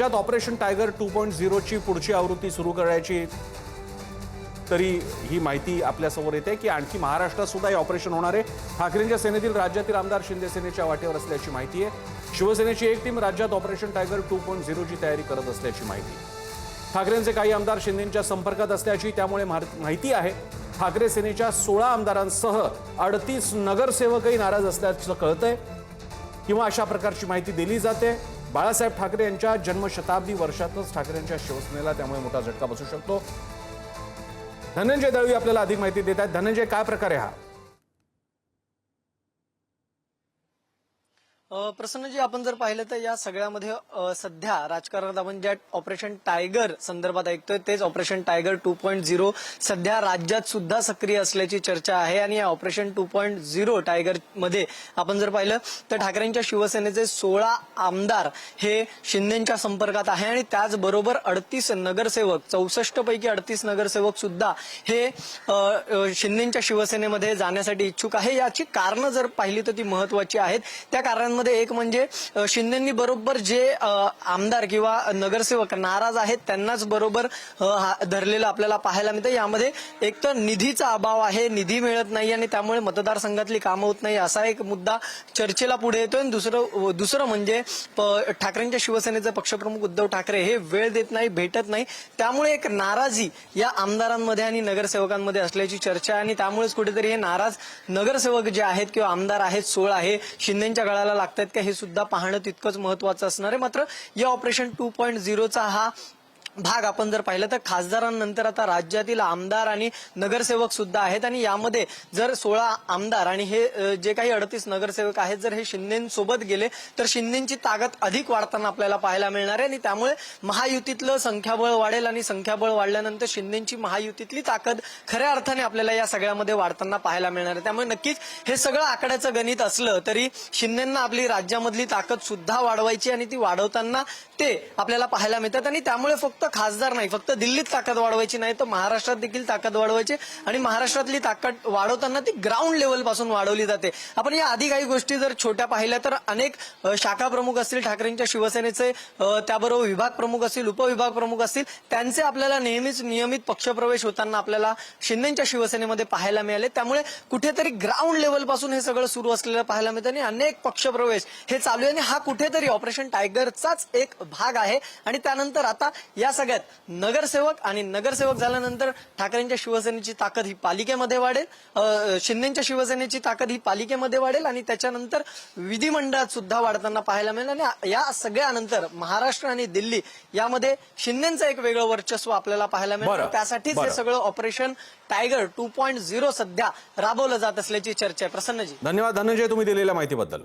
राज्यात operation tiger 2.0 ची पुढची आवृत्ती सुरू करायची तरी ही माहिती आपल्यासमोर येते की आणखी महाराष्ट्रात सुद्धा हे ऑपरेशन होणार आहे। ठाकरेंच्या सेनेतील राज्यातील आमदार शिंदे सेनेच्या वाटेवर असल्याची माहिती आहे। शिवसेनेची एक टीम राज्यात ऑपरेशन टायगर 2.0 ची तयारी करत असल्याची माहिती। ठाकरेंचे काही आमदार शिंदेंच्या संपर्कात असल्याची त्यामुळे माहिती आहे। ठाकरे सेनेच्या 16 आमदारांसह 38 नगरसेवकही नाराज असल्याचं कळतंय किंवा अशा प्रकारची माहिती दिली जाते। बाळासाहेब ठाकरे यांच्या जन्मशताब्दी वर्षातच ठाकरेंच्या शिवसेनेला त्यामुळे मोठा झटका बसू शकतो। धनंजय दळवी आपल्याला अधिक माहिती देत आहेत। धनंजय, काय प्रकार आहे हा? प्रसन्नजी, आपण जर पाहिलं तर या सगळ्यामध्ये सध्या राजकारणात आपण ज्या ऑपरेशन टायगर संदर्भात ऐकतोय तेच ऑपरेशन टायगर 2.0 सध्या राज्यात सुद्धा सक्रिय असल्याची चर्चा आहे। आणि या ऑपरेशन 2.0 टायगर मध्ये आपण जर पाहिलं तर ठाकरेंच्या शिवसेनेचे 16 आमदार हे शिंदेंच्या संपर्कात आहे आणि त्याचबरोबर 38 नगरसेवक 64 पैकी 38 नगरसेवक सुद्धा हे शिंदेंच्या शिवसेनेमध्ये जाण्यासाठी इच्छुक आहे। याची कारणं जर पाहिली तर ती महत्वाची आहेत। त्या कारणांमध्ये एक म्हणजे शिंदेंनी बरोबर जे आमदार किंवा नगरसेवक नाराज आहेत त्यांनाच बरोबर धरलेलं आपल्याला पाहायला मिळतं। यामध्ये एक तर निधीचा अभाव आहे, निधी मिळत नाही आणि त्यामुळे मतदारसंघातली कामं होत नाही असा एक मुद्दा चर्चेला पुढे येतोय। दुसरं म्हणजे ठाकरेंच्या शिवसेनेचे पक्षप्रमुख उद्धव ठाकरे हे वेळ देत नाही, भेटत नाही, त्यामुळे एक नाराजी या आमदारांमध्ये आणि नगरसेवकांमध्ये असल्याची चर्चा आहे। आणि त्यामुळेच कुठेतरी हे नाराज नगरसेवक जे आहेत किंवा आमदार आहेत 16 हे शिंदेंच्या गळाला लागतात का हे सुद्धा पाहणं तितकंच महत्वाचं असणार आहे। मात्र या ऑपरेशन 2.0 चा हा भाग आपण जर पाहिलं तर खासदारांनंतर आता राज्यातील आमदार आणि नगरसेवक सुद्धा आहेत आणि यामध्ये जर 16 आमदार आणि हे जे काही 38 नगरसेवक आहेत जर हे शिंदेंसोबत गेले तर शिंदेंची ताकद अधिक वाढताना आपल्याला पाहायला मिळणार आहे आणि त्यामुळे महायुतीतलं संख्याबळ वाढेल आणि संख्याबळ वाढल्यानंतर शिंदेंची महायुतीतली ताकद खऱ्या अर्थाने आपल्याला या सगळ्यामध्ये वाढताना पाहायला मिळणार आहे। त्यामुळे नक्कीच हे सगळं आकड्याचं गणित असलं तरी शिंदेंना आपली राज्यामधली ताकद सुद्धा वाढवायची आणि ती वाढवताना ते आपल्याला पाहायला मिळतात। आणि त्यामुळे फक्त खासदार नाही, फक्त दिल्लीत ताकद वाढवायची नाही तर महाराष्ट्रात देखील ताकद वाढवायची आणि महाराष्ट्रातली ताकद वाढवताना ती ग्राउंड लेवल पासून वाढवली जाते। आपण या आधी काही गोष्टी जर छोट्या पाहिल्या तर अनेक शाखा प्रमुख असतील ठाकरेंच्या शिवसेनेचे, त्याबरोबर विभाग प्रमुख असतील, उपविभाग प्रमुख असतील, त्यांचे आपल्याला नेहमीच नियमित पक्षप्रवेश होताना आपल्याला शिंदेंच्या शिवसेनेमध्ये पाहायला मिळाले। त्यामुळे कुठेतरी ग्राउंड लेवल पासून हे सगळं सुरू असलेलं पाहायला मिळतं आणि अनेक पक्षप्रवेश हे चालू आहे आणि हा कुठेतरी ऑपरेशन टायगरचाच एक भाग आहे। आणि त्यानंतर आता या सगळ्यात नगरसेवक आणि नगरसेवक झाल्यानंतर ठाकरेंच्या शिवसेनेची ताकद ही पालिकेमध्ये वाढेल, शिंदेंच्या शिवसेनेची ताकद ही पालिकेमध्ये वाढेल आणि त्याच्यानंतर विधिमंडळात सुद्धा वाढताना पाहायला मिळेल। आणि या सगळ्यानंतर महाराष्ट्र आणि दिल्ली यामध्ये शिंदेंचं एक वेगळं वर्चस्व आपल्याला पाहायला मिळेल। त्यासाठीच हे सगळं ऑपरेशन टायगर 2.0 सध्या राबवलं जात असल्याची चर्चा आहे। प्रसन्नजी, धन्यवाद धनंजय, तुम्ही दिलेल्या माहितीबद्दल।